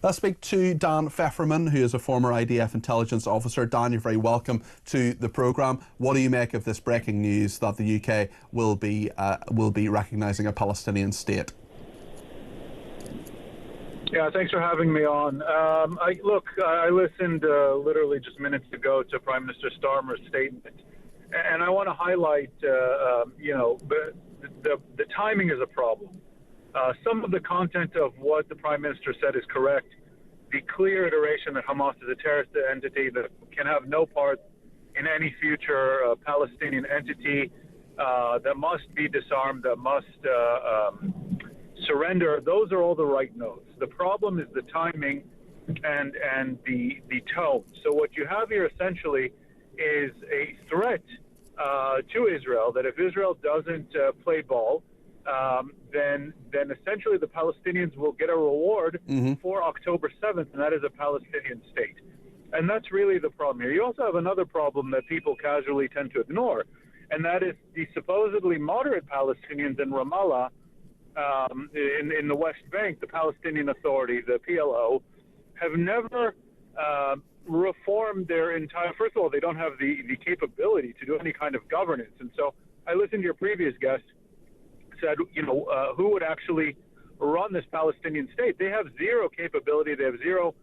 Let's speak to Dan Feferman, who is a former IDF intelligence officer. Dan, you're very welcome to the programme. What do you make of this breaking news that the UK will be recognising a Palestinian state? Yeah, thanks for having me on. I listened literally just minutes ago to Prime Minister Starmer's statement, and I want to highlight, the timing is a problem. Some of the content of what the Prime Minister said is correct. The clear iteration that Hamas is a terrorist entity that can have no part in any future Palestinian entity, that must be disarmed, that must surrender. Those are all the right notes. The problem is the timing and the tone. So what you have here essentially is a threat to Israel that if Israel doesn't play ball, then essentially the Palestinians will get a reward for October 7th, and that is a Palestinian state. And that's really the problem here. You also have another problem that people casually tend to ignore, and that is the supposedly moderate Palestinians in Ramallah, in the West Bank, the Palestinian Authority, the PLO, have never reformed their entire. First of all, they don't have the capability to do any kind of governance. And so I listened to your previous guest, said, who would actually run this Palestinian state? They have zero capability. They have zero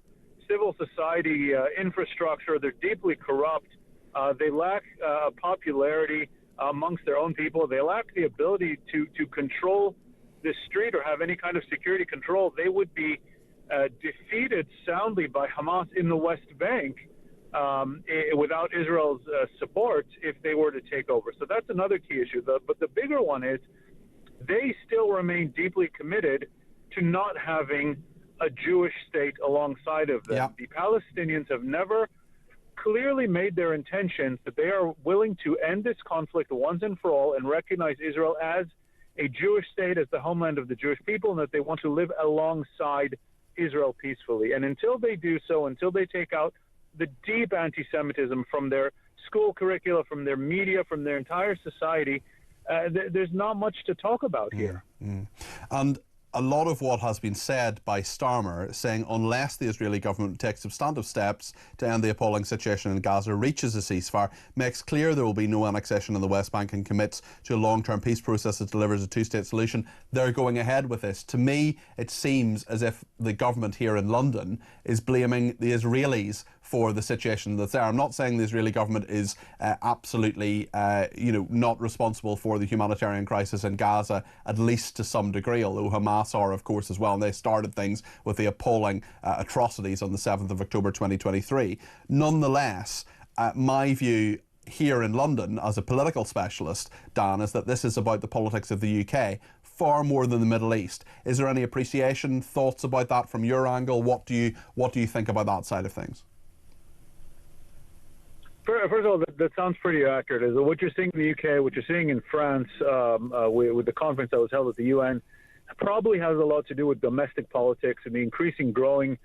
civil society infrastructure. They're deeply corrupt. They lack popularity amongst their own people. They lack the ability to control the street or have any kind of security control. They would be defeated soundly by Hamas in the West Bank without Israel's support if they were to take over. So that's another key issue. But the bigger one is they still remain deeply committed to not having a Jewish state alongside of them. Yeah. The Palestinians have never clearly made their intentions that they are willing to end this conflict once and for all and recognize Israel as a Jewish state, as the homeland of the Jewish people, and that they want to live alongside Israel peacefully. And until they do so, until they take out the deep anti-Semitism from their school curricula, from their media, from their entire society, there's not much to talk about here. And a lot of what has been said by Starmer, saying unless the Israeli government takes substantive steps to end the appalling situation in Gaza, reaches a ceasefire, makes clear there will be no annexation in the West Bank and commits to a long-term peace process that delivers a two-state solution, they're going ahead with this. To me, it seems as if the government here in London is blaming the Israelis for the situation that's there. I'm not saying the Israeli government is absolutely, not responsible for the humanitarian crisis in Gaza, at least to some degree, although Hamas are, of course, as well. And they started things with the appalling atrocities on the 7th of October 2023. Nonetheless, my view here in London, as a political specialist, Dan, is that this is about the politics of the UK far more than the Middle East. Is there any appreciation, thoughts about that from your angle? What do you think about that side of things? First of all, that sounds pretty accurate. What you're seeing in the UK, what you're seeing in France with the conference that was held at the UN, probably has a lot to do with domestic politics and the increasing growing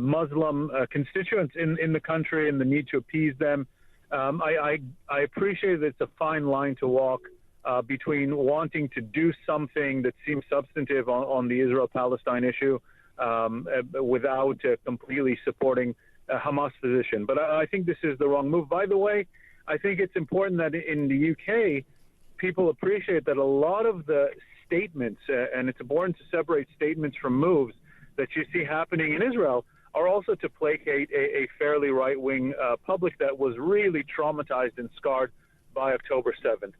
Muslim constituents in the country and the need to appease them. I appreciate that it's a fine line to walk between wanting to do something that seems substantive on the Israel-Palestine issue without completely supporting Hamas position. But I think this is the wrong move. By the way, I think it's important that in the UK, people appreciate that a lot of the statements, and it's important to separate statements from moves that you see happening in Israel, are also to placate a fairly right-wing public that was really traumatized and scarred by October 7th.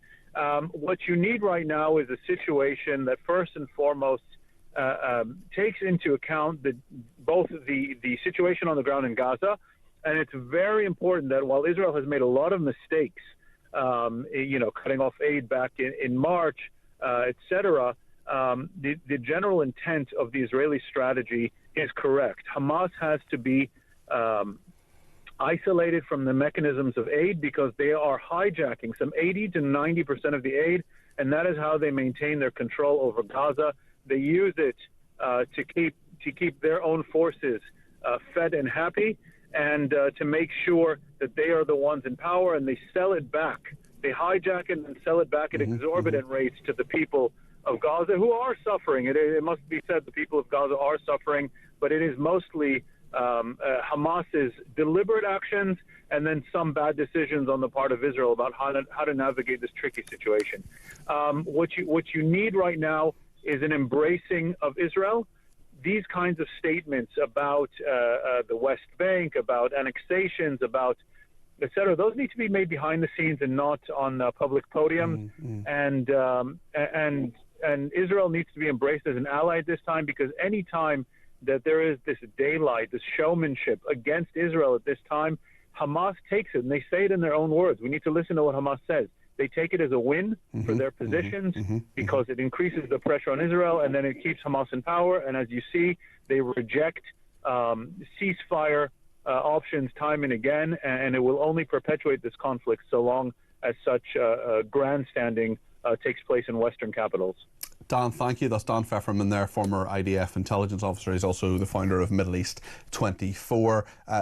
What you need right now is a situation that first and foremost takes into account both the situation on the ground in Gaza, and it's very important that while Israel has made a lot of mistakes, cutting off aid back in March, etc., the general intent of the Israeli strategy is correct. Hamas has to be isolated from the mechanisms of aid because they are hijacking some 80 to 90% of the aid, and that is how they maintain their control over Gaza. They use it to keep their own forces fed and happy, and to make sure that they are the ones in power, and they sell it back. They hijack it and sell it back at exorbitant rates to the people of Gaza, who are suffering. It must be said the people of Gaza are suffering. but it is mostly Hamas's deliberate actions and then some bad decisions on the part of Israel about how to navigate this tricky situation. What you need right now is an embracing of Israel. These kinds of statements about the West Bank, about annexations, about etc., those need to be made behind the scenes and not on public podiums. And Israel needs to be embraced as an ally at this time, because any time that there is this daylight, this showmanship against Israel at this time, Hamas takes it, and they say it in their own words. We need to listen to what Hamas says. They take it as a win for their positions because it increases the pressure on Israel, and then it keeps Hamas in power. And as you see, they reject ceasefire options time and again, and it will only perpetuate this conflict so long as such grandstanding takes place in Western capitals. Dan, thank you. That's Dan Feferman there, former IDF intelligence officer. He's also the founder of Middle East 24.